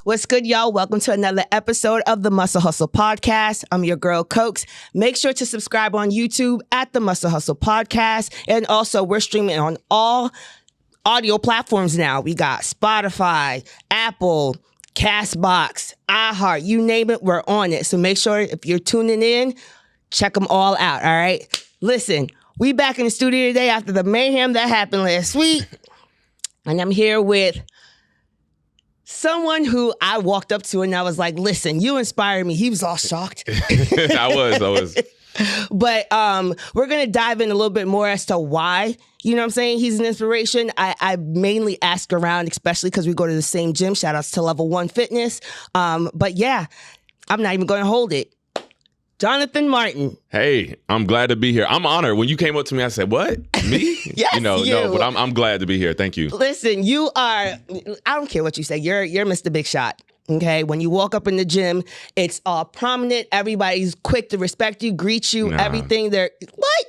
What's good, y'all? Welcome to another episode of the Muscle Hustle Podcast. I'm your girl, Cokes. Make sure to subscribe on YouTube at the Muscle Hustle Podcast. And also, we're streaming on all audio platforms now. We got Spotify, Apple, Castbox, iHeart, you name it, we're on it. So make sure if you're tuning in, check them all out, all right? Listen, we back in the studio today after the mayhem that happened last week. And I'm here with someone who I walked up to and I was like, listen, you inspired me. He was all shocked. I was. But we're going to dive in a little bit more as to why, you know what I'm saying, he's an inspiration. I mainly ask around, especially because we go to the same gym. Shout outs to Level 1 Fitness. But yeah, I'm not even going to hold it. Jonathan Martin. Hey, I'm glad to be here. I'm honored. When you came up to me, I said, what? Me? Yes, No, but I'm glad to be here. Thank you. Listen, you are, I don't care what you say. You're Mr. Big Shot. Okay, when you walk up in the gym, it's all prominent. Everybody's quick to respect you, greet you, everything. They're, what?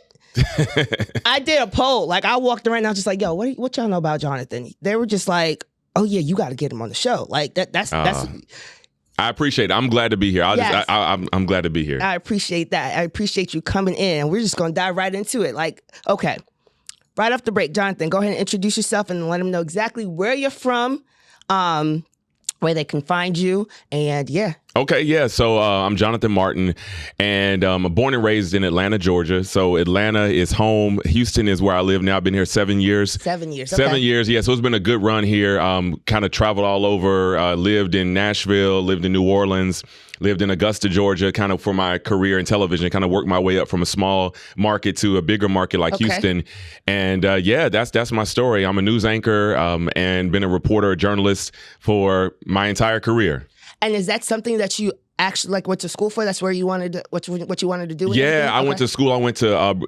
I did a poll. Like, I walked around and I was just like, yo, what y'all know about Jonathan? They were just like, oh yeah, you got to get him on the show. Like, that's I appreciate it. I'm glad to be here. I'm glad to be here. I appreciate that. I appreciate you coming in. We're just going to dive right into it. Like, okay, right off the break, Jonathan, go ahead and introduce yourself and let them know exactly where you're from, where they can find you, and yeah. Okay, yeah. So I'm Jonathan Martin, and I'm born and raised in Atlanta, Georgia. So Atlanta is home. Houston is where I live now. I've been here 7 years. 7 years. Okay. 7 years, yeah. So it's been a good run here. Kind of traveled all over, lived in Nashville, lived in New Orleans, lived in Augusta, Georgia, kind of for my career in television, kind of worked my way up from a small market to a bigger market like Houston. And yeah, that's my story. I'm a news anchor and been a reporter, a journalist for my entire career. And is that something that you actually went to school for? That's where you wanted to, what you wanted to do? Yeah, I went to school.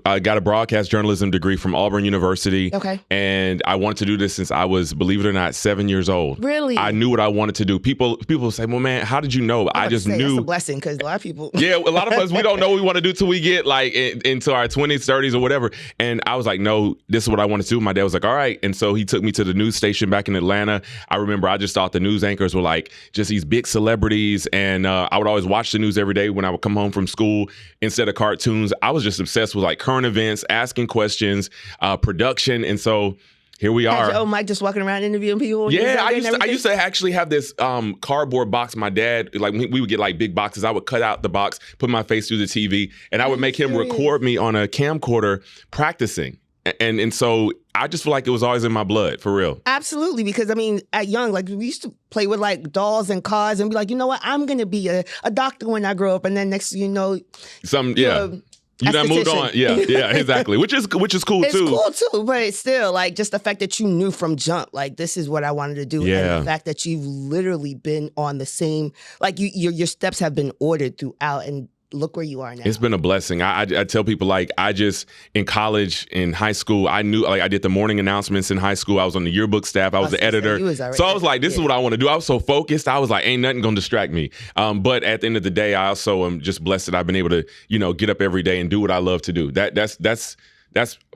I got a broadcast journalism degree from Auburn University. Okay. And I wanted to do this since I was, believe it or not, 7 years old. Really? I knew what I wanted to do. People say, well, man, how did you know? I just knew. That's a blessing because a lot of people. Yeah, a lot of us, we don't know what we want to do till we get into our 20s, 30s or whatever. And I was like, no, this is what I want to do. My dad was like, all right. And so he took me to the news station back in Atlanta. I remember I just thought the news anchors were like just these big celebrities. And I would always watch the news every day when I would come home from school instead of cartoons. I was just obsessed with like current events, asking questions, production. And so here we are. Oh, Mike just walking around interviewing people. Yeah, I used to actually have this cardboard box. My dad, like we would get like big boxes. I would cut out the box, put my face through the TV, and I would make him record me on a camcorder practicing. And so I just feel like it was always in my blood, for real. Absolutely, because I mean, at young, like we used to play with like dolls and cars and be like, you know what, I'm gonna be a doctor when I grow up, and then next, you know, you done moved on. Yeah, exactly. Which is cool it's too. It's cool too, but it's still like just the fact that you knew from jump, like this is what I wanted to do. Yeah. And the fact that you've literally been on the same, like your steps have been ordered throughout, and look where you are now. It's been a blessing. I tell people, like, I just, in college, in high school, I knew, like, I did the morning announcements in high school. I was on the yearbook staff. I was the editor. So I was like, this is what I want to do. I was so focused. I was like, ain't nothing going to distract me. But at the end of the day, I also am just blessed that I've been able to, get up every day and do what I love to do. That's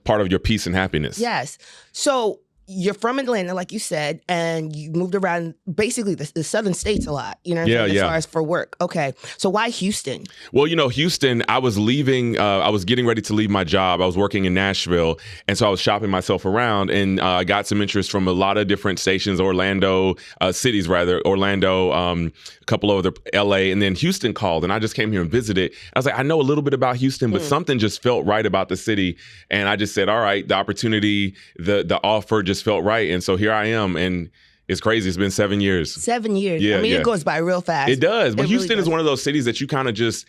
part of your peace and happiness. Yes. So you're from Atlanta, like you said, and you moved around basically the southern states a lot, you know, as far as for work. Okay. So why Houston? Well, Houston, I was leaving, I was getting ready to leave my job. I was working in Nashville. And so I was shopping myself around, and I got some interest from a lot of different stations, cities, Orlando, a couple of LA, and then Houston called, and I just came here and visited. I was like, I know a little bit about Houston, but something just felt right about the city. And I just said, all right, the opportunity, the offer just felt right. And so here I am. And it's crazy. It's been 7 years. 7 years. Yeah, it goes by real fast. It does. But Houston is one of those cities that you kind of just,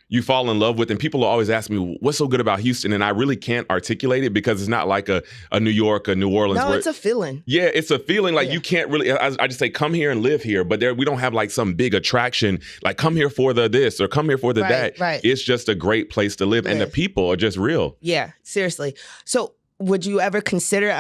you fall in love with. And people always ask me, what's so good about Houston? And I really can't articulate it because it's not like a New York, a New Orleans. No, it's a feeling. Yeah, it's a feeling. Like you can't really, I just say, come here and live here. But we don't have like some big attraction, like come here for the this or come here for the that. Right. It's just a great place to live. And the people are just real. Yeah, seriously. So would you ever consider,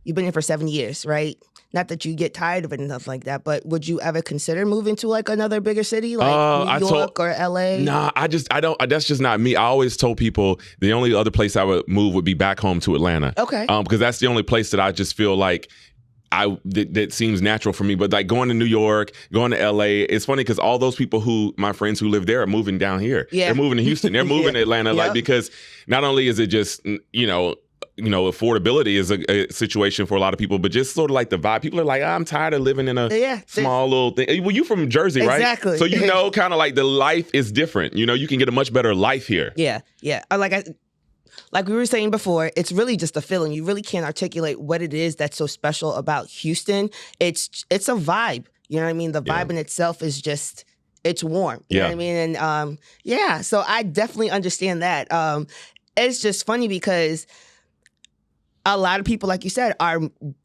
you've been here for 7 years, right? Not that you get tired of it and stuff like that, but would you ever consider moving to like another bigger city, like New York or LA? Nah, I don't. That's just not me. I always told people the only other place I would move would be back home to Atlanta. Okay. Because that's the only place that I just feel like that seems natural for me. But like going to New York, going to LA, it's funny because all those people my friends who live there are moving down here. Yeah. They're moving to Houston. They're moving to Atlanta, Yep. like, because not only is it just, affordability is a situation for a lot of people, but just sort of like the vibe. People are like, I'm tired of living in a small little thing. Well, you from Jersey, right? Exactly. So kind of like the life is different. You can get a much better life here. Yeah. Like we were saying before, it's really just a feeling. You really can't articulate what it is that's so special about Houston. It's a vibe. You know what I mean? The vibe in itself is just, it's warm. You know what I mean? And so I definitely understand that. It's just funny because a lot of people, like you said, are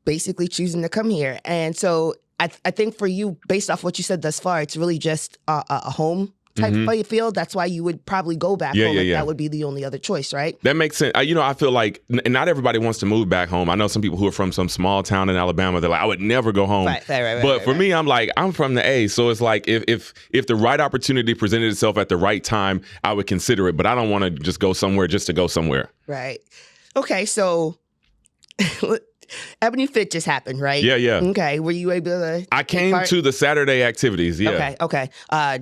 basically choosing to come here. And so I think for you, based off what you said thus far, it's really just a home type of field. That's why you would probably go back home if that would be the only other choice, right? That makes sense. I feel like not everybody wants to move back home. I know some people who are from some small town in Alabama. They're like, I would never go home. Right, but for me, I'm like, I'm from the A. So it's like if the right opportunity presented itself at the right time, I would consider it. But I don't want to just go somewhere just to go somewhere. Right. Okay, so Ebony Fit just happened, right? Yeah. Okay, were you able to? I came to the Saturday activities. Yeah. Okay.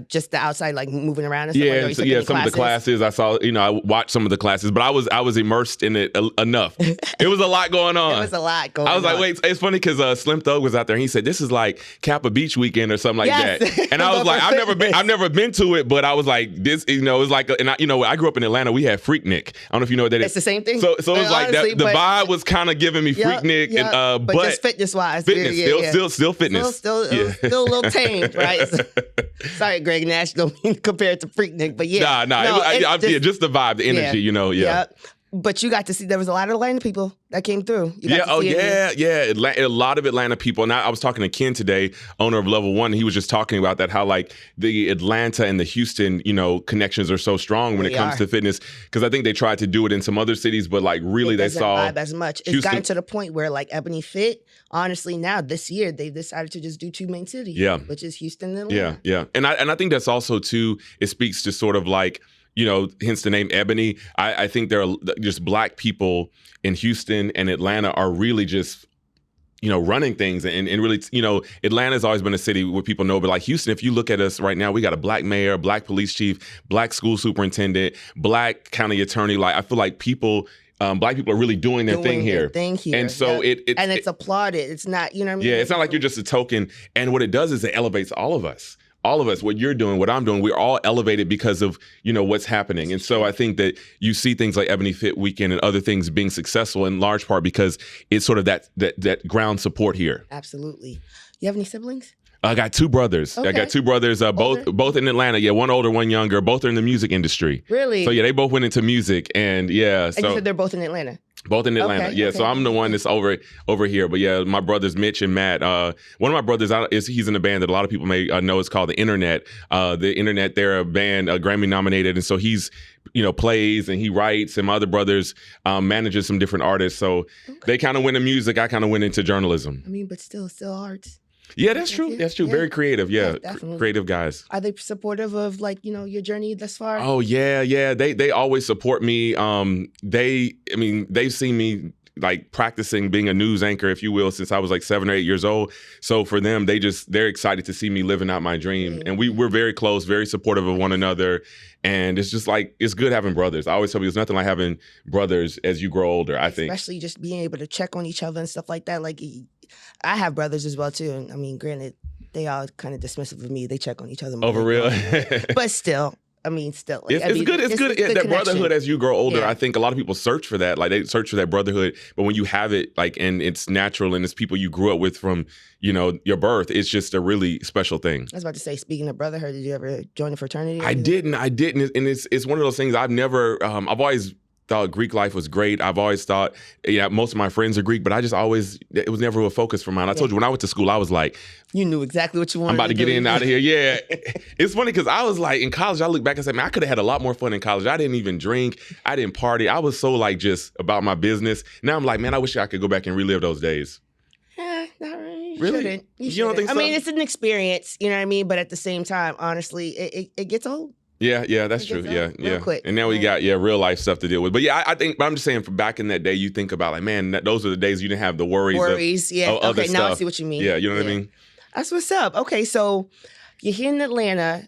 Just the outside, like moving around and stuff. Some of the classes I saw. I watched some of the classes, but I was immersed in it enough. It was a lot going on. It was a lot going on. I was like, wait, it's funny because Slim Thug was out there and he said this is like Kappa Beach weekend or something like that. And I was like, I've never been to it, but I was like, this, it's like, and I grew up in Atlanta. We had Freaknik. I don't know if you know what that is. It's the same thing. So it was like that, the vibe was kind of giving me Freaknik. And, but just fitness wise, still fitness, still a little tame, right? Sorry, Greg Nash, don't mean to compare it to Freaknik, but just the vibe, the energy, But you got to see there was a lot of Atlanta people that came through. A lot of Atlanta people. And I was talking to Ken today, owner of Level One. He was just talking about that, how like the Atlanta and the Houston, connections are so strong when it comes to fitness. Because I think they tried to do it in some other cities, but like really they saw vibe as much. It's gotten to the point where like Ebony Fit, honestly, now this year they've decided to just do two main cities, which is Houston and Atlanta. Yeah. And I think that's also too. It speaks to sort of like, hence the name Ebony. I think there are just Black people in Houston and Atlanta are really just, running things and really, Atlanta's always been a city where people know, but like Houston, if you look at us right now, we got a Black mayor, Black police chief, Black school superintendent, Black county attorney. Like I feel like Black people are really doing their thing here. And so it's applauded. It's not, you know what I mean? Yeah, it's not like you're just a token. And what it does is it elevates all of us. All of us, what you're doing, what I'm doing, we're all elevated because of, what's happening. And so I think that you see things like Ebony Fit Weekend and other things being successful in large part because it's sort of that ground support here. Absolutely. You have any siblings? I got two brothers. Okay. I got two brothers, both in Atlanta. Yeah, one older, one younger. Both are in the music industry. Really? So yeah, they both went into music, and yeah. And you said they're both in Atlanta. Both in Atlanta, okay, yeah. okay. So I'm the one that's over here, but yeah, my brothers Mitch and Matt. One of my brothers he's in a band that a lot of people may know. It's called The Internet. The Internet, they're a band, Grammy nominated, and so he's plays and he writes, and my other brothers manages some different artists. So they kind of went into music. I kind of went into journalism. I mean, but still arts. Yeah, that's true. That's true. Yeah. Very creative. Yeah, creative guys. Are they supportive of like your journey thus far? Oh yeah. They always support me. They've seen me like practicing being a news anchor, if you will, since I was like 7 or 8 years old. So for them, they're excited to see me living out my dream. Mm-hmm. And we're very close, very supportive of one another. And it's just like, it's good having brothers. I always tell people there's nothing like having brothers as you grow older, I think. Especially just being able to check on each other and stuff like that. Like, I have brothers as well, too. And I mean, granted, they are kind of dismissive of me. They check on each other more. Oh, for real? But still. Like, it's good. It's good. That brotherhood as you grow older. Yeah. I think a lot of people search for that. Like they search for that brotherhood. But when you have it, like, and it's natural and it's people you grew up with from, your birth, it's just a really special thing. I was about to say, speaking of brotherhood, did you ever join a fraternity? I didn't. And it's one of those things I've never, I've always thought Greek life was great. I've always thought, most of my friends are Greek, but I just always, it was never a focus for mine. I told you, when I went to school, I was like, you knew exactly what you wanted. I'm about to get in and out of here. Yeah. It's funny because I was like, in college, I look back and say, man, I could have had a lot more fun in college. I didn't even drink. I didn't party. I was so like just about my business. Now I'm like, man, I wish I could go back and relive those days. Not really. Really? You don't think so? I mean, it's an experience, you know what I mean? But at the same time, honestly, it gets old. Yeah, that's true. Yeah. Quick. And now we got real life stuff to deal with. But yeah, I think. But I'm just saying, for back in that day, you think about like, man, those are the days you didn't have the worries. Yeah. Of other Okay, now I stuff. see what you mean. Yeah, you know what I mean. That's what's up. Okay, so you're here in Atlanta.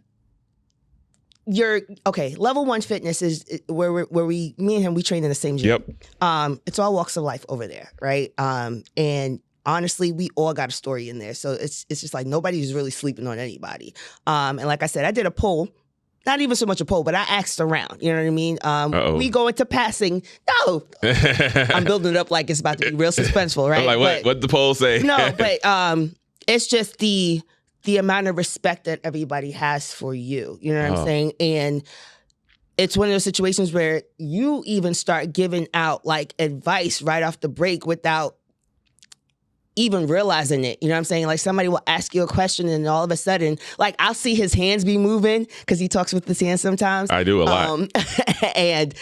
Level 1 Fitness is where me and him, we train in the same gym. Yep. It's all walks of life over there, right? And honestly, we all got a story in there. So it's just like nobody's really sleeping on anybody. And like I said, I did a poll. Not even so much a poll, but I asked around. You know what I mean? We go into passing. No. I'm building it up like it's about to be real suspenseful, right? I'm like, what the poll say? No, but it's just the amount of respect that everybody has for you. You know what I'm saying? And it's one of those situations where you even start giving out like advice right off the break without even realizing it. You know what I'm saying? Like somebody will ask you a question and all of a sudden, like I'll see his hands be moving because he talks with his hands sometimes. I do a lot. And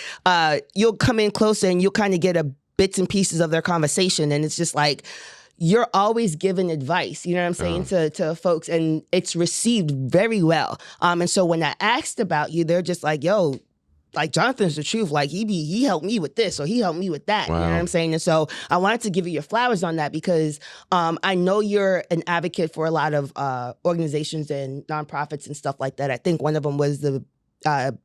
you'll come in closer and you'll kind of get bits and pieces of their conversation. And it's just like, you're always giving advice, you know what I'm saying, to folks, and it's received very well. And so when I asked about you, they're just like, yo, like Jonathan's the truth. Like he helped me with this or he helped me with that. Wow. You know what I'm saying? And so I wanted to give you your flowers on that because I know you're an advocate for a lot of organizations and nonprofits and stuff like that. I think one of them was the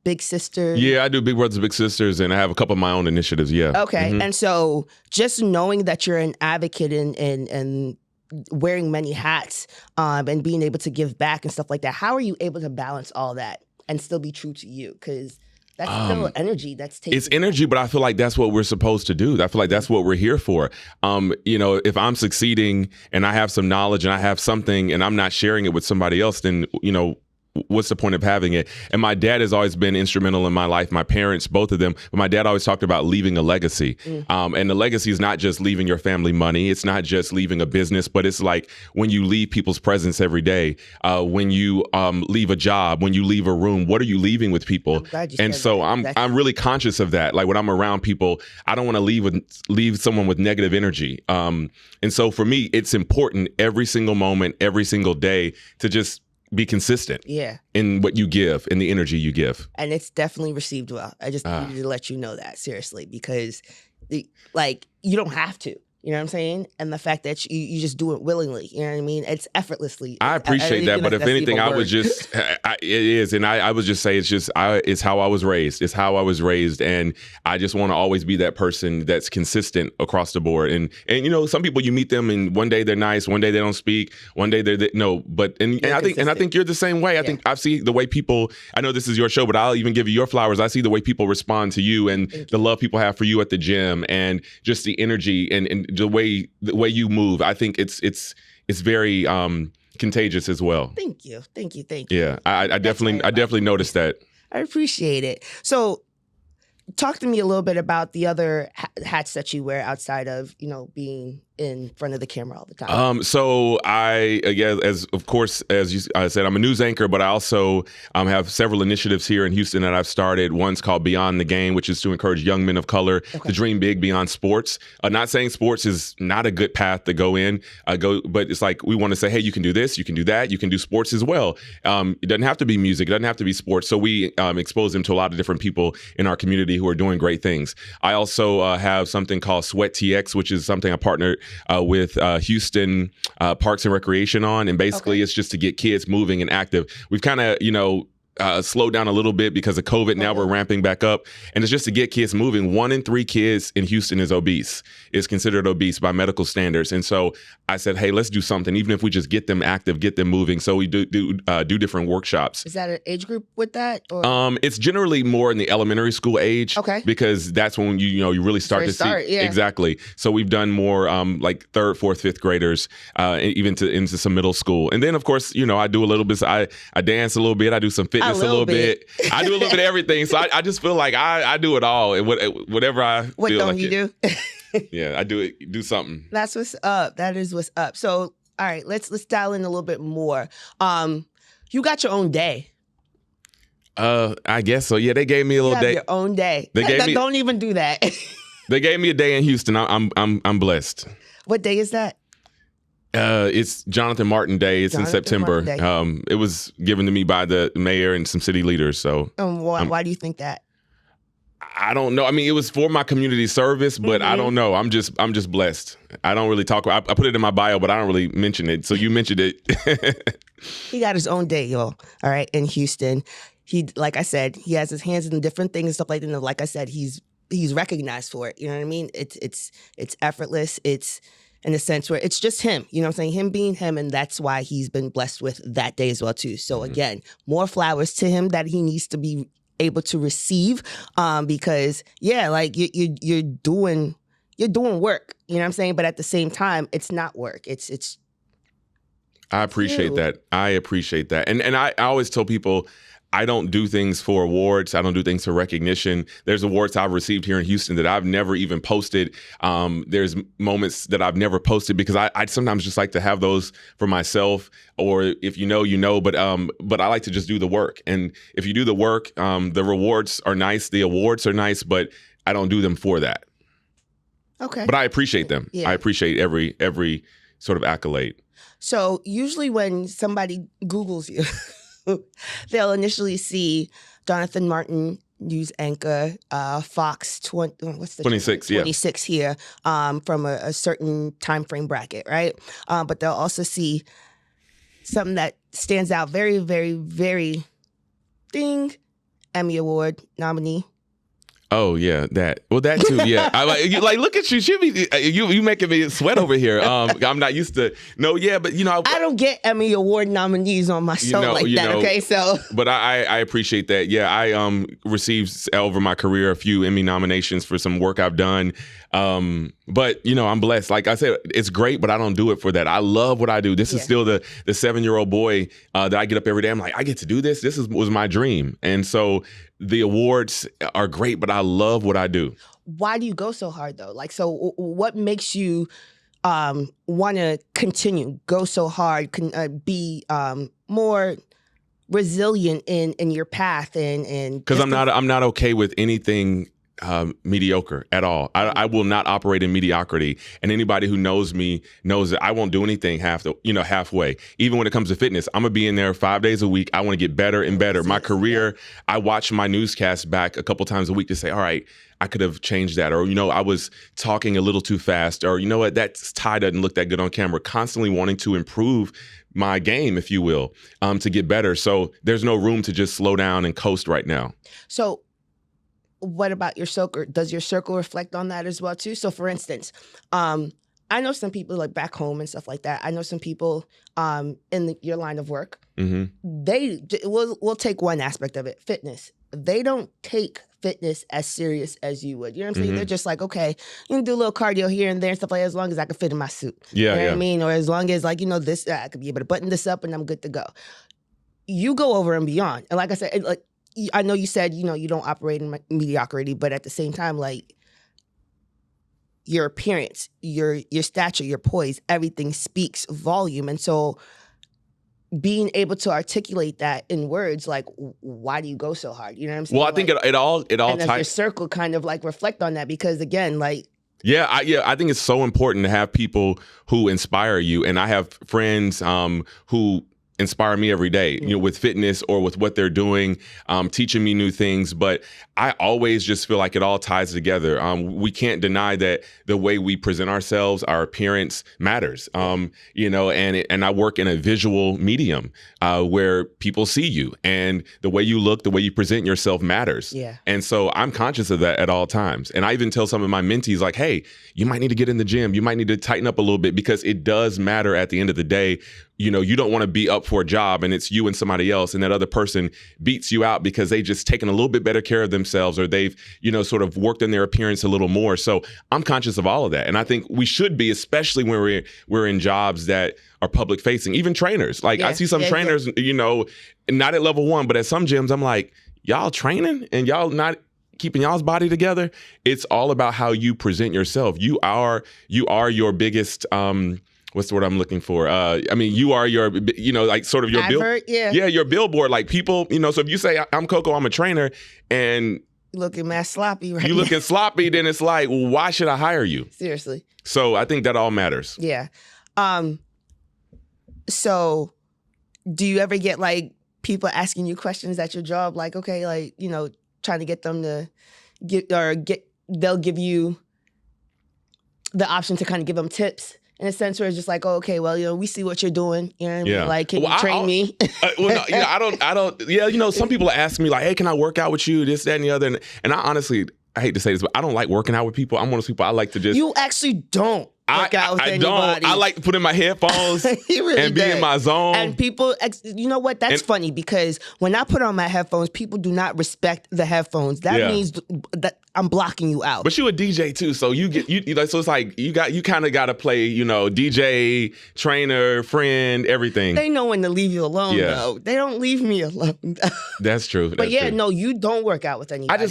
Big Sister. Yeah, I do Big Brothers Big Sisters, and I have a couple of my own initiatives. Yeah. Okay. Mm-hmm. And so just knowing that you're an advocate and wearing many hats and being able to give back and stuff like that, how are you able to balance all that and still be true to you? Because that's still energy that's taken. It's energy, but I feel like that's what we're supposed to do. I feel like that's what we're here for. If I'm succeeding and I have some knowledge and I have something and I'm not sharing it with somebody else, then, what's the point of having it? And my dad has always been instrumental in my life. My parents, both of them. But my dad always talked about leaving a legacy. And the legacy is not just leaving your family money. It's not just leaving a business, but it's like when you leave people's presence every day, when you leave a job, when you leave a room, what are you leaving with people? And so I'm really conscious of that. Like when I'm around people, I don't want to leave someone with negative energy. And so for me, it's important every single moment, every single day to just be consistent in what you give, in the energy you give. And it's definitely received well. I just needed to let you know that, seriously, because you don't have to. You know what I'm saying? And the fact that you just do it willingly, you know what I mean? It's effortlessly. I appreciate that, but if anything, I would just, it is, and I would just say it's how I was raised. It's how I was raised, and I just want to always be that person that's consistent across the board. And some people, you meet them, and one day they're nice, one day they don't speak, one day they're no. But I think you're the same way. I think I see the way people. I know this is your show, but I'll even give you your flowers. I see the way people respond to you and the love people have for you at the gym, and just the energy and the way you move. I think it's very contagious as well. Thank you. Yeah, I definitely noticed that. I appreciate it. So talk to me a little bit about the other hats that you wear outside of, being in front of the camera all the time. So I said, I'm a news anchor, but I also have several initiatives here in Houston that I've started. One's called Beyond the Game, which is to encourage young men of color to dream big beyond sports. Not saying sports is not a good path to go in, but it's like we want to say, hey, you can do this, you can do that, you can do sports as well. It doesn't have to be music, it doesn't have to be sports. So we expose them to a lot of different people in our community who are doing great things. I also have something called Sweat TX, which is something I partnered with Houston Parks and Recreation on. And basically it's just to get kids moving and active. We've kind of, slowed down a little bit because of COVID. Now we're ramping back up. And it's just to get kids moving. 1 in 3 kids in Houston is considered obese by medical standards. And so I said, hey, let's do something, even if we just get them active, get them moving. So we do different workshops. Is that an age group with that? Or? It's generally more in the elementary school age. Okay. Because that's when you really start to see. Yeah. Exactly. So we've done more like 3rd, 4th, 5th graders, even into some middle school. And then, of course, I do a little bit. I dance a little bit. I do some fitness fitness a little bit. I do a little bit of everything. So I just feel like I do it all. And whatever I what feel don't like you do? Yeah, I do something. That's what's up. That is what's up. So, all right, let's dial in a little bit more. You got your own day. I guess so. Yeah, they gave me a little day. Your own day. Don't even do that. They gave me a day in Houston. I'm blessed. What day is that? It's Jonathan Martin Day. It's in September. It was given to me by the mayor and some city leaders. So, why do you think that? I don't know. I mean, it was for my community service, but I don't know. I'm just blessed. I don't really talk about. I put it in my bio, but I don't really mention it. So you mentioned it. He got his own day, y'all. All right, in Houston. He, like I said, he has his hands in different things and stuff like that. And like I said, he's recognized for it. You know what I mean? It's effortless. It's in a sense where it's just him. You know what I'm saying? Him being him, and that's why he's been blessed with that day as well too. So again, more flowers to him that he needs to be able to receive, because like you're doing work. You know what I'm saying? But at the same time, it's not work. It's. I appreciate that. I appreciate that, and I always tell people, I don't do things for awards. I don't do things for recognition. There's awards I've received here in Houston that I've never even posted. There's moments that I've never posted because I sometimes just like to have those for myself, or if you know, you know, but I like to just do the work. And if you do the work, the rewards are nice, the awards are nice, but I don't do them for that. Okay. But I appreciate them. Yeah. I appreciate every sort of accolade. So usually when somebody Googles you, they'll initially see Jonathan Martin, news anchor, Fox 26, 26 here, from a certain time frame bracket, right? But they'll also see something that stands out very, very, very Emmy Award nominee. Oh yeah, that. Well, that too. Yeah, like look at you. You making me sweat over here. I'm not used to. No, yeah, but I don't get Emmy Award nominees on my show like that. Okay, so. But I appreciate that. Yeah, I received over my career a few Emmy nominations for some work I've done. But I'm blessed. Like I said, it's great, but I don't do it for that. I love what I do. This is still the 7-year-old boy that I get up every day. I'm like, I get to do this. This was my dream, and so. The awards are great, but I love what I do. Why do you go so hard though? Like, so what makes you want to continue, go so hard, be more resilient in your path and because I'm not okay with anything mediocre at all. I will not operate in mediocrity, and anybody who knows me knows that I won't do anything halfway. Even when it comes to fitness, I'm gonna be in there 5 days a week. I want to get better and better. My career, I watch my newscast back a couple times a week to say, all right, I could have changed that, or I was talking a little too fast, or what, that tie doesn't look that good on camera. Constantly wanting to improve my game, if you will, to get better. So there's no room to just slow down and coast right now. So what about your circle? Does your circle reflect on that as well too? So for instance, I know some people like back home and stuff like that. I know some people in your line of work. Mm-hmm. We'll take one aspect of it, fitness. They don't take fitness as serious as you would. You know what I'm saying? Mm-hmm. They're just like, okay, you can do a little cardio here and there and stuff like that as long as I can fit in my suit. Yeah, you know what I mean? Or as long as this, I could be able to button this up and I'm good to go. You go over and beyond. And like I said, I know you said, you don't operate in mediocrity, but at the same time, like your appearance, your stature, your poise, everything speaks volume. And so being able to articulate that in words, like, why do you go so hard? You know what I'm saying? Well, I think it all and your circle kind of like reflect on that because again, like, I think it's so important to have people who inspire you. And I have friends who inspire me every day, with fitness or with what they're doing, teaching me new things. But I always just feel like it all ties together. We can't deny that the way we present ourselves, our appearance matters, and I work in a visual medium where people see you and the way you look, the way you present yourself matters. Yeah. And so I'm conscious of that at all times. And I even tell some of my mentees like, hey, you might need to get in the gym. You might need to tighten up a little bit because it does matter at the end of the day you don't want to be up for a job and it's you and somebody else, and that other person beats you out because they just taken a little bit better care of themselves, or they've, sort of worked on their appearance a little more. So I'm conscious of all of that. And I think we should be, especially when we're in jobs that are public facing, even trainers. Like I see some trainers, not at level 1, but at some gyms, I'm like, y'all training and y'all not keeping y'all's body together. It's all about how you present yourself. You are your biggest, what's the word I'm looking for? You are your, like sort of your your billboard. Like people, so if you say I'm Coco, I'm a trainer, and looking mad sloppy, right? You looking sloppy, then it's like, well, why should I hire you? Seriously. So I think that all matters. Yeah. So do you ever get like people asking you questions at your job? Like, okay, like, trying to get them to they'll give you the option to kind of give them tips in a sense where it's just like, oh, okay, well, we see what you're doing. You know what I mean? Yeah. Like, can you train me? I don't, some people ask me like, hey, can I work out with you? This, that, and the other. And I honestly, I hate to say this, but I don't like working out with people. I'm one of those people I like to just. You actually don't work out with anybody. I like to put in my headphones really and be in my zone. And people, you know what? That's funny because when I put on my headphones, people do not respect the headphones. That means that I'm blocking you out. But you a DJ too, so you get so it's like you kind of got to play, DJ, trainer, friend, everything. They know when to leave you alone though. They don't leave me alone. That's true. But no, you don't work out with anybody.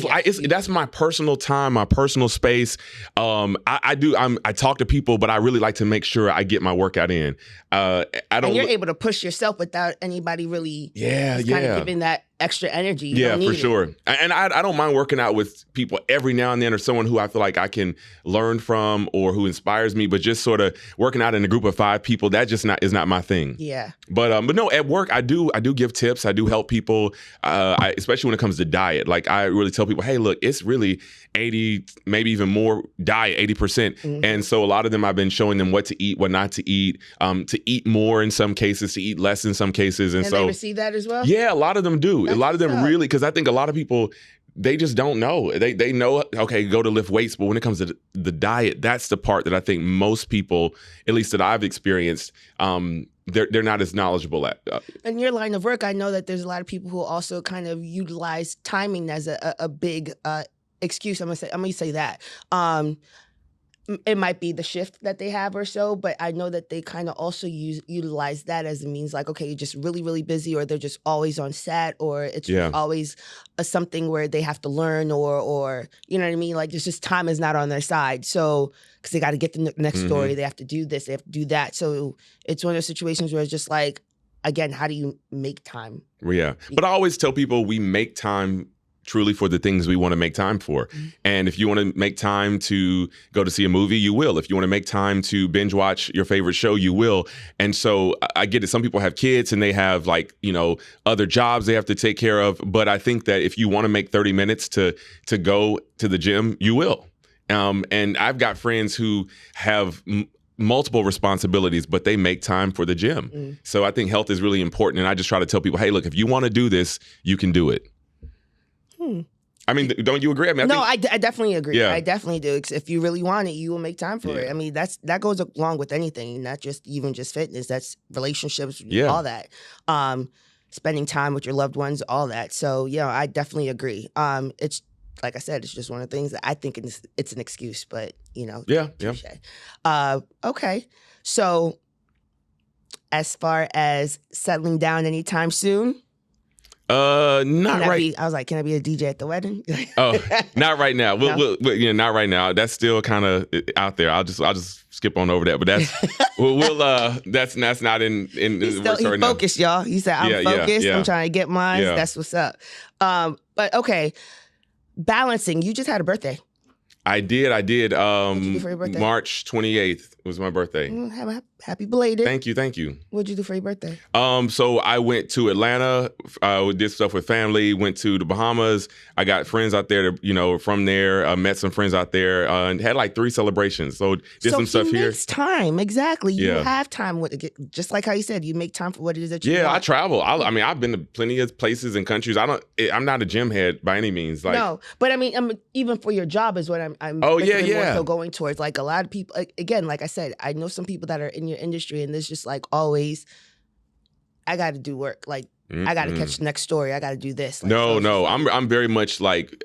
That's my personal time, my personal space. I talk to people, but I really like to make sure I get my workout in. And you're able to push yourself without anybody really kind of giving that extra energy. Yeah, for sure. And I don't mind working out with people every now and then, or someone who I feel like I can learn from or who inspires me, but just sort of working out in a group of 5 people, that just is not my thing. Yeah. But no, at work, I do give tips. I do help people, especially when it comes to diet. Like I really tell people, hey, look, it's really 80, maybe even more diet, 80%. Mm-hmm. And so a lot of them, I've been showing them what to eat, what not to eat more in some cases, to eat less in some cases. And so they receive that as well? Yeah, a lot of them do. That's a lot of them really, because I think a lot of people, they just don't know. They know, okay, go to lift weights, but when it comes to the diet, that's the part that I think most people, at least that I've experienced, they're not as knowledgeable at. In your line of work, I know that there's a lot of people who also kind of utilize timing as a big excuse. I'm gonna say that. It might be the shift that they have or so, but I know that they kind of also utilize that as a means like, okay, you're just really, really busy, or they're just always on set, or it's always something where they have to learn, or you know what I mean? Like, it's just time is not on their side. So, because they got to get the next story, they have to do this, they have to do that. So it's one of those situations where it's just like, again, how do you make time? Yeah. But I always tell people we make time truly for the things we want to make time for. Mm-hmm. And if you want to make time to go to see a movie, you will. If you want to make time to binge watch your favorite show, you will. And so I get it. Some people have kids and they have other jobs they have to take care of. But I think that if you want to make 30 minutes to go to the gym, you will. And I've got friends who have multiple responsibilities, but they make time for the gym. Mm. So I think health is really important. And I just try to tell people, hey, look, if you want to do this, you can do it. I mean, don't you agree? I definitely agree. Yeah. I definitely do. If you really want it, you will make time for it. I mean, that goes along with anything, not just fitness. That's relationships, all that. Spending time with your loved ones, all that. So, I definitely agree. It's like I said, it's just one of the things that I think it's an excuse, but, touche. Okay. So, as far as settling down anytime soon? Not right. I was like, can I be a DJ at the wedding? Oh, not right now. We'll, not right now. That's still kind of out there. I'll just skip on over that. But that's that's not in he's focused, y'all. He said, I'm focused. I'm trying to get mine. Yeah. That's what's up. But okay, balancing. You just had a birthday. I did. What'd you do for your birthday? March 28th was my birthday. Happy belated. Thank you. What'd you do for your birthday? So I went to Atlanta, did stuff with family, went to the Bahamas. I got friends out there, from there, met some friends out there, and had like 3 celebrations. So did some stuff here. Makes time, exactly. You have time just like how you said, you make time for what it is that you want. Yeah, I travel. I've been to plenty of places and countries. I'm not a gym head by any means. No, but even for your job is what I'm more so going towards. Like a lot of people, again, like I said, I know some people that are in your industry and there's just like always I got to do work. Like, I got to catch the next story. I got to do this. Like, No. I'm very much like,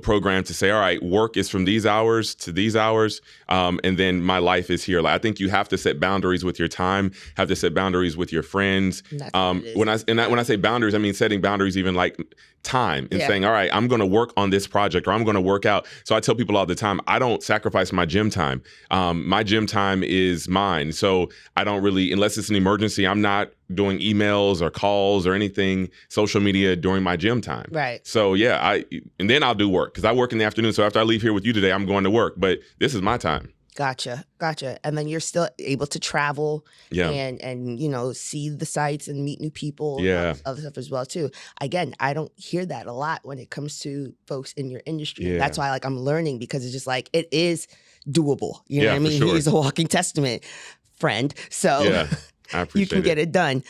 programmed to say, all right, work is from these hours to these hours, and then my life is here. Like, I think you have to set boundaries with your time, have to set boundaries with your friends. When I say boundaries, I mean setting boundaries even like time and saying, all right, I'm going to work on this project or I'm going to work out. So I tell people all the time, I don't sacrifice my gym time. My gym time is mine. So I don't really, unless it's an emergency, I'm not doing emails or calls or anything, social media during my gym time. Right. So yeah, and then I'll do work because I work in the afternoon. So after I leave here with you today, I'm going to work, but this is my time. Gotcha. And then you're still able to travel and see the sights and meet new people and other stuff as well too. Again, I don't hear that a lot when it comes to folks in your industry. Yeah. That's why I'm learning, because it's just like, it is doable. You know what I mean? Sure. He's a walking testament, friend. So I appreciate you can get it done.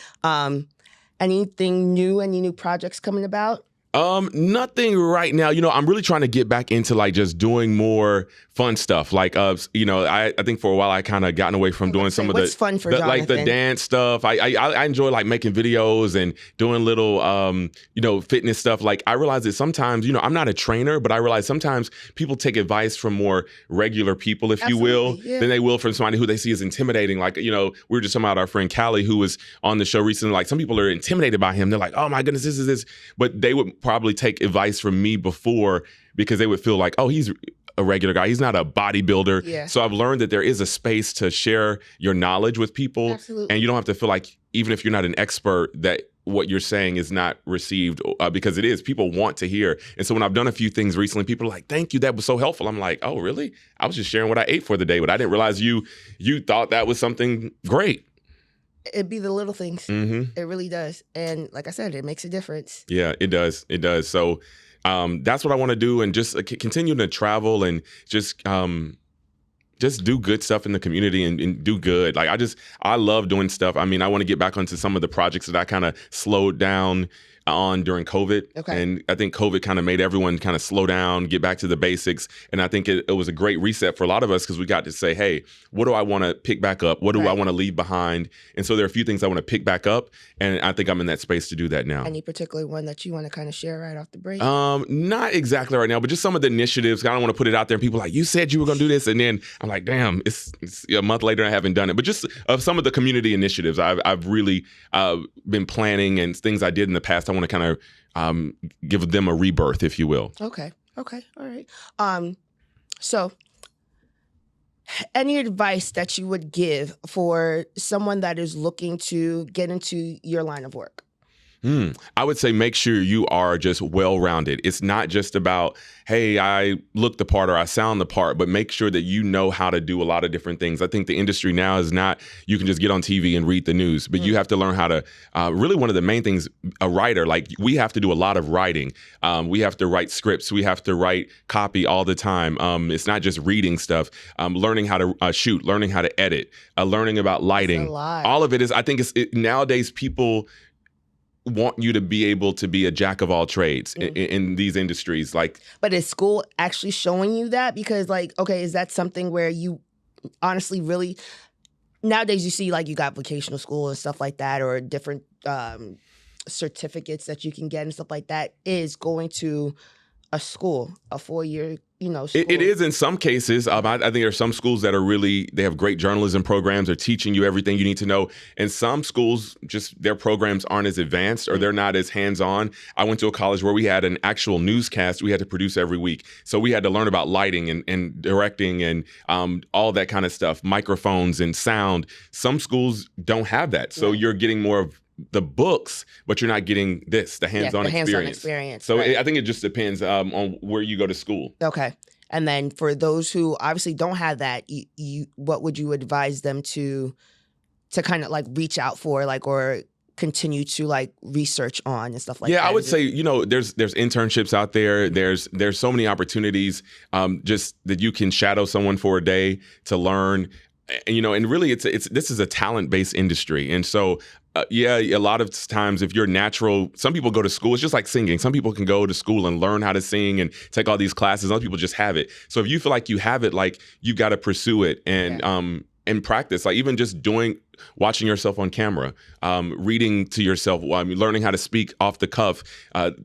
Anything new, any new projects coming about? Nothing right now. I'm really trying to get back into like just doing more fun stuff. Like, I think for a while I kind of gotten away from doing some of what's fun for Jonathan? Like the dance stuff. I enjoy like making videos and doing little, fitness stuff. Like I realize that sometimes, I'm not a trainer, but I realize sometimes people take advice from more regular people, if you will, than they will from somebody who they see as intimidating. Like, we were just talking about our friend Callie, who was on the show recently. Like some people are intimidated by him. They're like, oh my goodness, this is this. But they would probably take advice from me before because they would feel like, oh, he's a regular guy. He's not a bodybuilder. Yeah. So I've learned that there is a space to share your knowledge with people. Absolutely. And you don't have to feel like, even if you're not an expert, that what you're saying is not received, because it is. People want to hear. And so when I've done a few things recently, people are like, thank you, that was so helpful. I'm like, oh, really? I was just sharing what I ate for the day, but I didn't realize you thought that was something great. It'd be the little things. Mm-hmm. It really does. And like I said, it makes a difference. Yeah, it does. It does. So that's what I want to do, and just continue to travel and just do good stuff in the community and do good. Like I love doing stuff. I mean, I want to get back onto some of the projects that I kind of slowed down on during COVID. Okay. And I think COVID kind of made everyone kind of slow down, get back to the basics. And I think it was a great reset for a lot of us, because we got to say, hey, what do I want to pick back up? What do I want to leave behind? And so there are a few things I want to pick back up. And I think I'm in that space to do that now. Any particular one that you want to kind of share right off the break? Not exactly right now, but just some of the initiatives. I don't want to put it out there and people are like, you said you were going to do this. And then I'm like, damn, it's a month later and I haven't done it. But just some of the community initiatives I've really been planning, and things I did in the past. I want to kind of give them a rebirth, if you will. Okay. All right. So any advice that you would give for someone that is looking to get into your line of work? I would say make sure you are just well-rounded. It's not just about, hey, I look the part or I sound the part, but make sure that you know how to do a lot of different things. I think the industry now is not, you can just get on TV and read the news, but you have to learn how to, really one of the main things, a writer, like we have to do a lot of writing. We have to write scripts. We have to write copy all the time. It's not just reading stuff, learning how to shoot, learning how to edit, learning about lighting. All of it is, I think nowadays people want you to be able to be a jack of all trades in these industries. But is school actually showing you that? Because is that something where you honestly really, nowadays you see you got vocational school and stuff like that, or different certificates that you can get and stuff like that, is going to a school, a 4-year school. It is in some cases. I think there are some schools that are they have great journalism programs. They're teaching you everything you need to know. And some schools, just their programs aren't as advanced, or they're not as hands-on. I went to a college where we had an actual newscast we had to produce every week. So we had to learn about lighting and directing and all that kind of stuff, microphones and sound. Some schools don't have that. So you're getting more of the books, but you're not getting the hands-on experience. So I think it just depends on where you go to school. Okay. And then for those who obviously don't have that, what would you advise them to kind of reach out for, or continue to research on and stuff like that? Yeah, I would say, there's internships out there. There's so many opportunities just that you can shadow someone for a day to learn. And really this is a talent-based industry. And so a lot of times if you're natural, some people go to school, it's just like singing. Some people can go to school and learn how to sing and take all these classes. Other people just have it. So if you feel like you have it, you got to pursue it and practice. Even just doing watching yourself on camera, reading to yourself, learning how to speak off the cuff,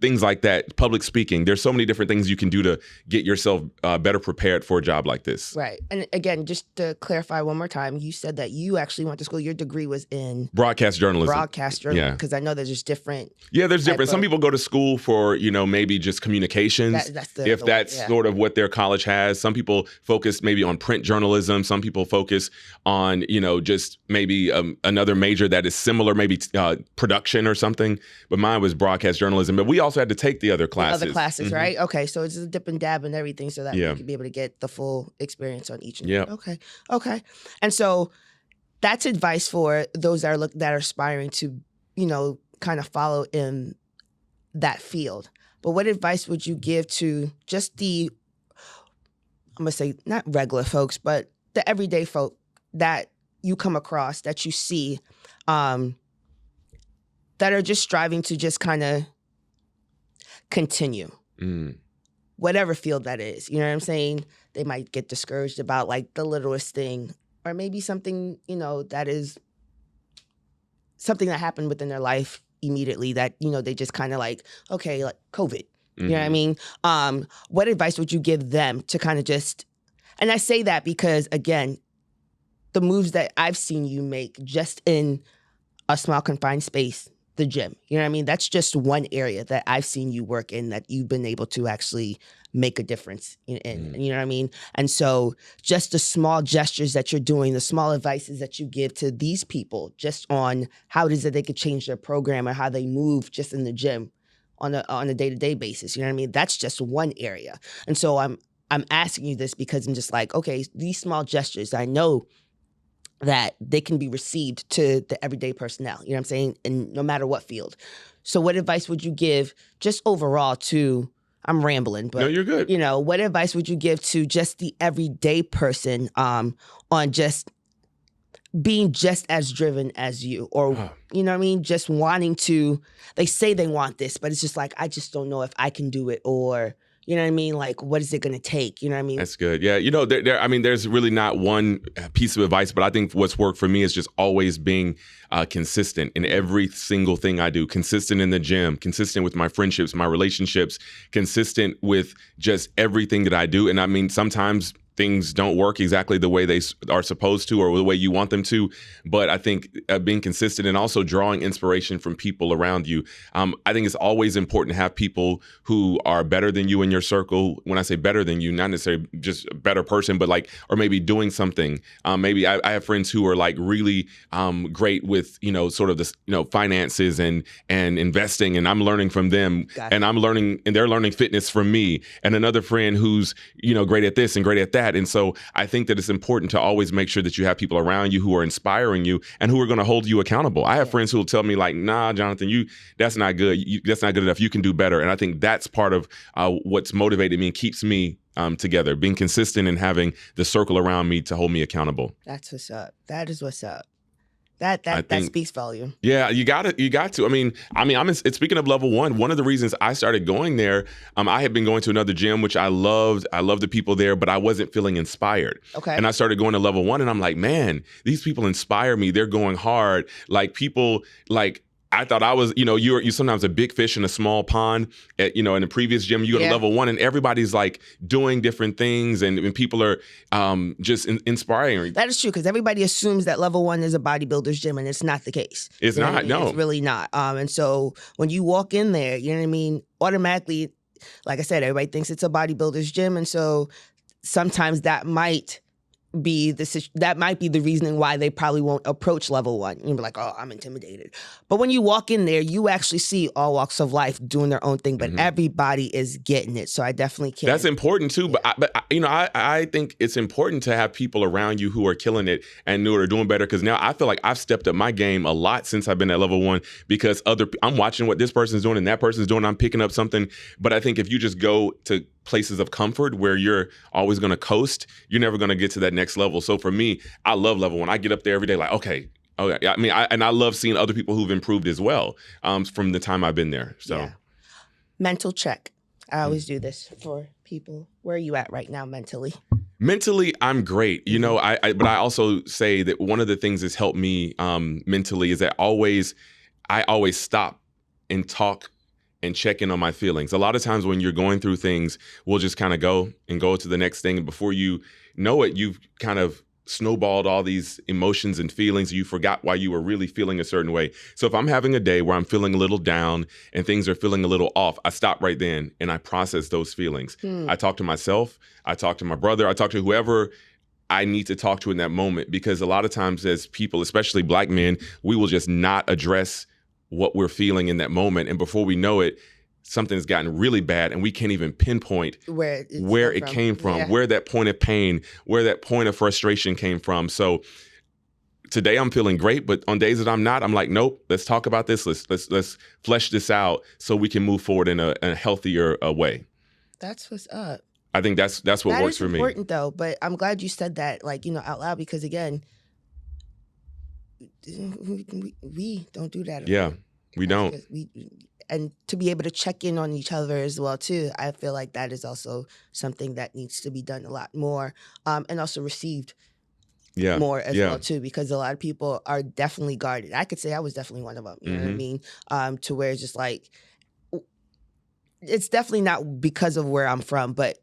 things like that, public speaking. There's so many different things you can do to get yourself better prepared for a job like this. Right. And again, just to clarify one more time, you said that you actually went to school. Your degree was in broadcast journalism. Yeah. Because I know there's just different. Yeah, there's different. Some people go to school for, maybe just communications. That's sort of what their college has. Some people focus maybe on print journalism. Some people focus on, just maybe another major that is similar, maybe production or something. But mine was broadcast journalism. But we also had to take the other classes. Right? Okay, so it's just a dip and dab and everything so that you can be able to get the full experience on each. Yeah. Okay. And so that's advice for those that are aspiring to, kind of follow in that field. But what advice would you give to just I'm going to say not regular folks, but the everyday folk that you come across, that you see, that are just striving to just kind of continue, whatever field that is. You know what I'm saying? They might get discouraged about like the littlest thing, or maybe something, that is something that happened within their life immediately that, they just kind of like, okay, like COVID. You know what I mean? What advice would you give them to kind of just, and I say that because, again, the moves that I've seen you make just in a small confined space, the gym, you know what I mean? That's just one area that I've seen you work in that you've been able to actually make a difference in, you know what I mean? And so just the small gestures that you're doing, the small advices that you give to these people just on how it is that they could change their program or how they move just in the gym on a day-to-day basis, you know what I mean? That's just one area. And so I'm asking you this because I'm just like, okay, these small gestures, I know that they can be received to the everyday personnel, you know what I'm saying? And no matter what field. So what advice would you give just overall to, I'm rambling, but no, you're good. What advice would you give to just the everyday person on just being just as driven as you, or, you know what I mean? Just wanting to, they say they want this, but it's just like, I just don't know if I can do it, or, you know what I mean? Like, what is it going to take? You know what I mean? That's good. Yeah. There's really not one piece of advice, but I think what's worked for me is just always being consistent in every single thing I do, consistent in the gym, consistent with my friendships, my relationships, consistent with just everything that I do. And I mean, sometimes things don't work exactly the way they are supposed to or the way you want them to. But I think being consistent and also drawing inspiration from people around you. I think it's always important to have people who are better than you in your circle. When I say better than you, not necessarily just a better person, but like, or maybe doing something. Maybe I have friends who are like really great with, sort of this, finances and investing, and I'm learning from them. And I'm learning, and they're learning fitness from me. And another friend who's, great at this and great at that. And so I think that it's important to always make sure that you have people around you who are inspiring you and who are going to hold you accountable. I have friends who will tell me like, nah, Jonathan, that's not good. That's not good enough. You can do better. And I think that's part of what's motivated me and keeps me together, being consistent and having the circle around me to hold me accountable. That's what's up. That is what's up. That speaks volume. Yeah, you got to. I mean, it's speaking of level one of the reasons I started going there, I had been going to another gym, which I loved. I loved the people there, but I wasn't feeling inspired. Okay. And I started going to level one, and I'm like, man, these people inspire me. They're going hard. Like people, like, I thought I was, you're sometimes a big fish in a small pond. In the previous gym, you go to level one and everybody's like doing different things and people are just inspiring. That is true because everybody assumes that level one is a bodybuilder's gym and it's not the case. It's not, no. It's really not. And so when you walk in there, you know what I mean, automatically, like I said, everybody thinks it's a bodybuilder's gym. And so sometimes that might be the reasoning why they probably won't approach level one. You'll be like, oh, I'm intimidated. But when you walk in there, you actually see all walks of life doing their own thing, but everybody is getting it. So I definitely can. That's important too. Yeah. But I think it's important to have people around you who are killing it and who are doing better. Because now I feel like I've stepped up my game a lot since I've been at level one because I'm watching what this person's doing and that person's doing. I'm picking up something. But I think if you just go to places of comfort where you're always going to coast, you're never going to get to that next level. So for me, I love level one. I get up there every day like, okay. I mean, I love seeing other people who've improved as well from the time I've been there. So, yeah. Mental check. I always do this for people. Where are you at right now mentally? Mentally, I'm great. You know, but I also say that one of the things that's helped me mentally is that I always stop and talk and check in on my feelings. A lot of times when you're going through things, we'll just kind of go to the next thing. And before you know it, you've kind of snowballed all these emotions and feelings. You forgot why you were really feeling a certain way. So if I'm having a day where I'm feeling a little down and things are feeling a little off, I stop right then and I process those feelings. I talk to myself, I talk to my brother, I talk to whoever I need to talk to in that moment, because a lot of times as people, especially Black men, we will just not address what we're feeling in that moment. And before we know it, something's gotten really bad and we can't even pinpoint where it came from, where that point of pain, where that point of frustration came from. So today I'm feeling great, but on days that I'm not, I'm like, nope, let's talk about this. Let's flesh this out so we can move forward in a healthier way. That's what's up. I think that's what works for me. That is important though, but I'm glad you said that, like, out loud, because again, we don't do that. Yeah, we don't. And to be able to check in on each other as well too, I feel like that is also something that needs to be done a lot more, and also received more as well too, because a lot of people are definitely guarded. I could say I was definitely one of them. You know what I mean? To where it's just like, it's definitely not because of where I'm from, but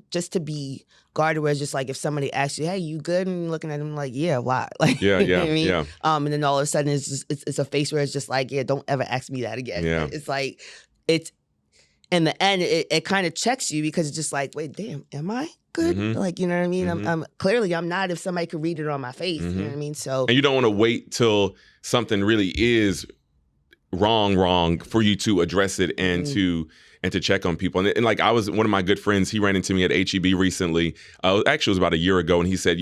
just to be guarded, where it's just like if somebody asks you, "Hey, you good?" and you're looking at them like, "Yeah, why?" Like, you know what I mean? And then all of a sudden it's a face where it's just like, "Yeah, don't ever ask me that again." Yeah. It's like in the end it kind of checks you, because it's just like, wait, damn, am I good? Like, you know what I mean? I'm clearly I'm not, if somebody could read it on my face. You know what I mean? So, and you don't want to wait till something really is wrong for you to address it and to check on people. And like, I was, one of my good friends, he ran into me at HEB recently. Actually, it was about a year ago. And he said,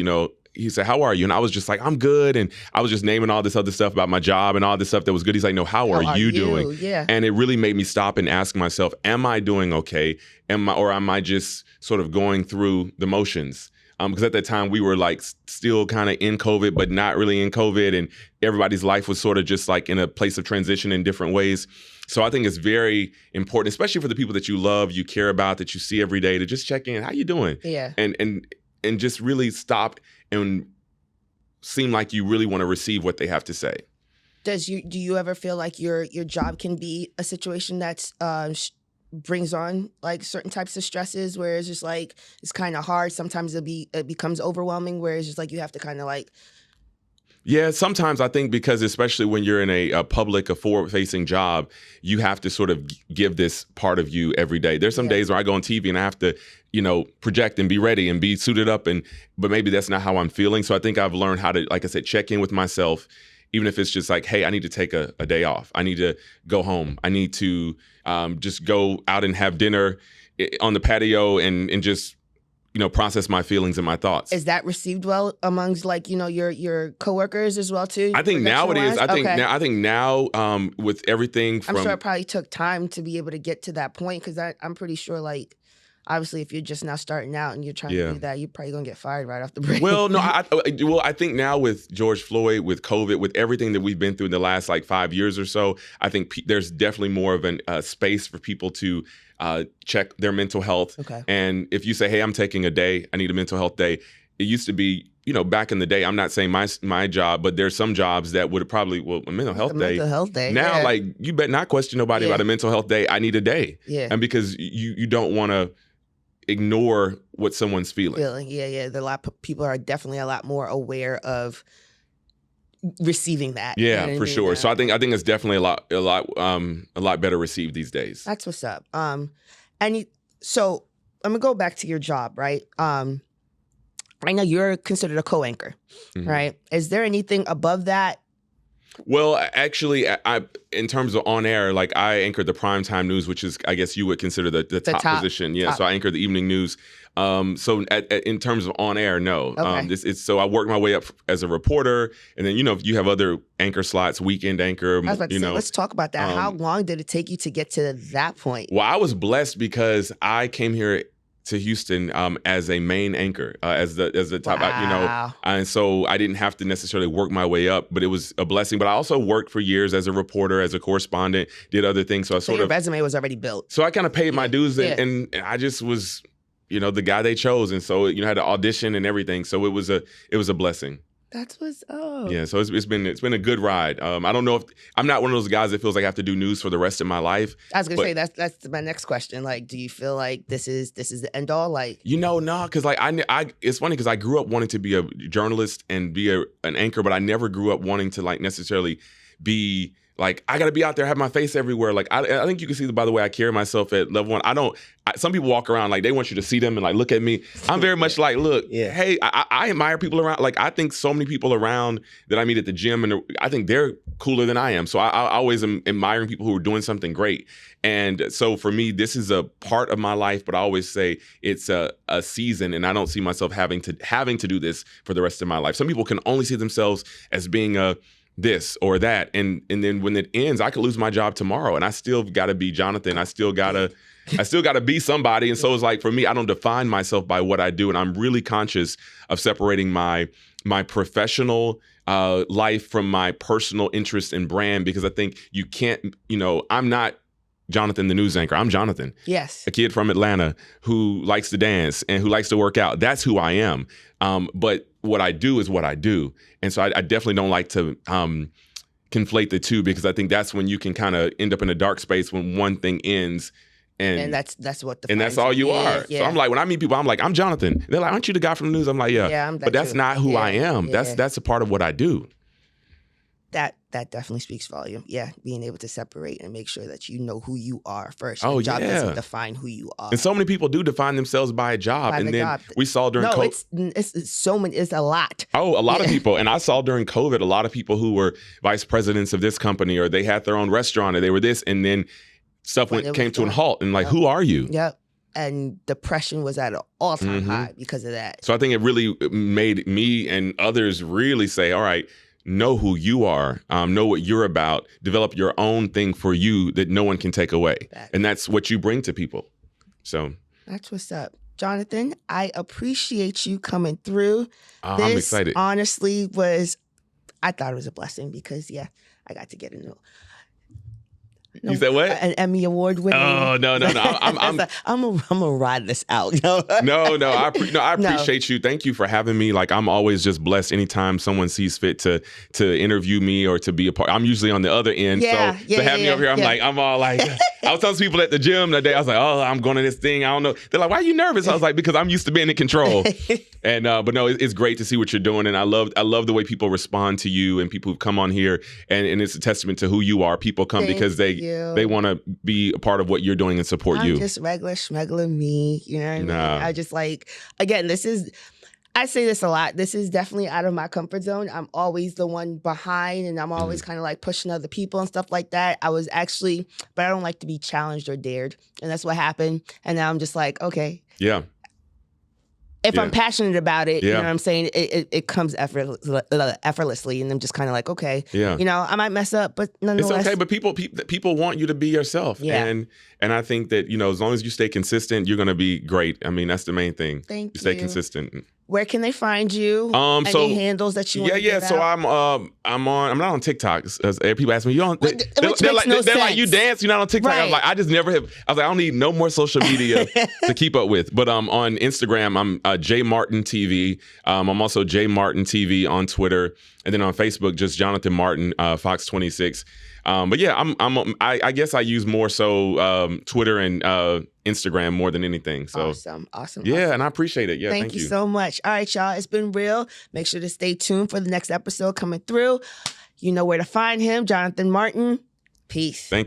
"How are you?" And I was just like, "I'm good." And I was just naming all this other stuff about my job and all this stuff that was good. He's like, "No, how are you doing?" Yeah. And it really made me stop and ask myself, am I doing okay? Am I just sort of going through the motions? Because at that time we were like still kind of in COVID, but not really in COVID. And everybody's life was sort of just like in a place of transition in different ways. So I think it's very important, especially for the people that you love, you care about, that you see every day, to just check in. How you doing? Yeah. And just really stop and seem like you really want to receive what they have to say. Do you ever feel like your job can be a situation that's brings on like certain types of stresses, where it's just like it's kind of hard? Sometimes it becomes overwhelming, where it's just like you have to kind of like. Yeah, sometimes I think, because especially when you're in a forward-facing job, you have to sort of give this part of you every day. There's some days where I go on TV and I have to, project and be ready and be suited up, but maybe that's not how I'm feeling. So I think I've learned how to, like I said, check in with myself, even if it's just like, hey, I need to take a day off. I need to go home. I need to just go out and have dinner on the patio and just process my feelings and my thoughts. Is that received well amongst like, your coworkers as well too? I think now it is. I think now with everything from, I'm sure it probably took time to be able to get to that point, because I'm pretty sure, like, obviously if you're just now starting out and you're trying to do that, you're probably gonna get fired right off the break. Well, no, I think now with George Floyd, with COVID, with everything that we've been through in the last like 5 years or so, I think there's definitely more of a space for people to check their mental health. Okay. And if you say, hey, I'm taking a day, I need a mental health day. It used to be, back in the day, I'm not saying my job, but there's some jobs that would probably, a mental health day. Mental health day. Now, like, you better not question nobody about a mental health day. I need a day. Yeah. And because you don't want to ignore what someone's feeling. Yeah. People are definitely a lot more aware of receiving that. Yeah, for sure. So I think it's definitely a lot better received these days. That's what's up. So I'm gonna go back to your job, right? Right now you're considered a co-anchor, right? Is there anything above that? Well, actually, I in terms of on air, like, I anchored the primetime news, which is, I guess you would consider the top position. Yeah, so I anchored the evening news. So in terms of on air, no. Okay. So I worked my way up as a reporter, and then you have other anchor slots, weekend anchor. I was about to say, let's talk about that. How long did it take you to get to that point? Well, I was blessed because I came here to Houston as a main anchor, as the top, wow. And so I didn't have to necessarily work my way up, but it was a blessing. But I also worked for years as a reporter, as a correspondent, did other things. So your resume was already built. So I kind of paid my dues, and I just was, the guy they chose. And so, had to audition and everything. So it was a blessing. That's what's up. Yeah, so it's been a good ride. I don't know if I'm not one of those guys that feels like I have to do news for the rest of my life. I was gonna say that's my next question. Like, do you feel like this is the end all? Like, no, because like I it's funny because I grew up wanting to be a journalist and be an anchor, but I never grew up wanting to like necessarily be like, I got to be out there, have my face everywhere. Like, I think you can see by the way I carry myself at level one. Some people walk around like they want you to see them and like look at me. I'm very much like, look, hey, I admire people around. Like, I think so many people around that I meet at the gym, and I think they're cooler than I am. So I always am admiring people who are doing something great. And so for me, this is a part of my life, but I always say it's a season, and I don't see myself having to do this for the rest of my life. Some people can only see themselves as being a this or that, and then when it ends, I could lose my job tomorrow, and I still got to be Jonathan. I still gotta be somebody. And so it's like, for me, I don't define myself by what I do, and I'm really conscious of separating my professional life from my personal interest and brand, because I think you can't. I'm not Jonathan, the news anchor. I'm Jonathan. Yes. A kid from Atlanta who likes to dance and who likes to work out. That's who I am. But what I do is what I do. And so I definitely don't like to conflate the two, because I think that's when you can kind of end up in a dark space when one thing ends. And that's what and that's all you are. Yeah. So I'm like, when I meet people, I'm like, I'm Jonathan. They're like, aren't you the guy from the news? I'm like, yeah. But that's not who I am. Yeah. That's a part of what I do. That definitely speaks volume. Yeah, being able to separate and make sure that you know who you are first. Oh, Your job doesn't define who you are. And so many people do define themselves by a job. We saw during COVID. It's a lot. Oh, a lot of people. And I saw during COVID, a lot of people who were vice presidents of this company, or they had their own restaurant, or they were this, and then stuff came to a halt. And like, who are you? Yep. And depression was at an all-time high because of that. So I think it really made me and others really say, all right, know who you are, know what you're about, develop your own thing for you that no one can take away. And that's what you bring to people. So that's what's up. Jonathan, I appreciate you coming through. I'm excited. Honestly, I thought it was a blessing because, I got to get a new. You said what? An Emmy Award winning. Oh, no. I'm gonna ride this out. No. I appreciate you. Thank you for having me. Like, I'm always just blessed anytime someone sees fit to interview me or to be a part. I'm usually on the other end. To have me over here, I'm all like, I was telling people at the gym the day, I was like, oh, I'm going to this thing. I don't know. They're like, why are you nervous? I was like, because I'm used to being in control. And but no, it's great to see what you're doing, and I love the way people respond to you and people who come on here, and it's a testament to who you are. People come because they want to be a part of what you're doing and support you. I'm just regular schmegular me, you know what I mean? I just again, I say this a lot. This is definitely out of my comfort zone. I'm always the one behind, and I'm always kind of like pushing other people and stuff like that. But I don't like to be challenged or dared. And that's what happened. And now I'm just like, okay. Yeah. If I'm passionate about it, you know what I'm saying? It comes effortlessly, and I'm just kind of like, okay, I might mess up, but nonetheless. It's okay, but people want you to be yourself. Yeah. And I think that, as long as you stay consistent, you're going to be great. I mean, that's the main thing. Thank you. Stay consistent. Where can they find you? Any handles that you want to give out? So I'm not on TikTok. People ask me, you on? They're like, you dance? You're not on TikTok? Right. I'm like, I just never have. I was like, I don't need no more social media to keep up with. But on Instagram, I'm J Martin TV. I'm also J Martin TV on Twitter, and then on Facebook, just Jonathan Martin, Fox 26. But yeah, I guess I use more so Twitter and Instagram more than anything. So awesome. Yeah, and I appreciate it. Yeah, thank you so much. All right, y'all, it's been real. Make sure to stay tuned for the next episode coming through. You know where to find him, Jonathan Martin. Peace. Thank you.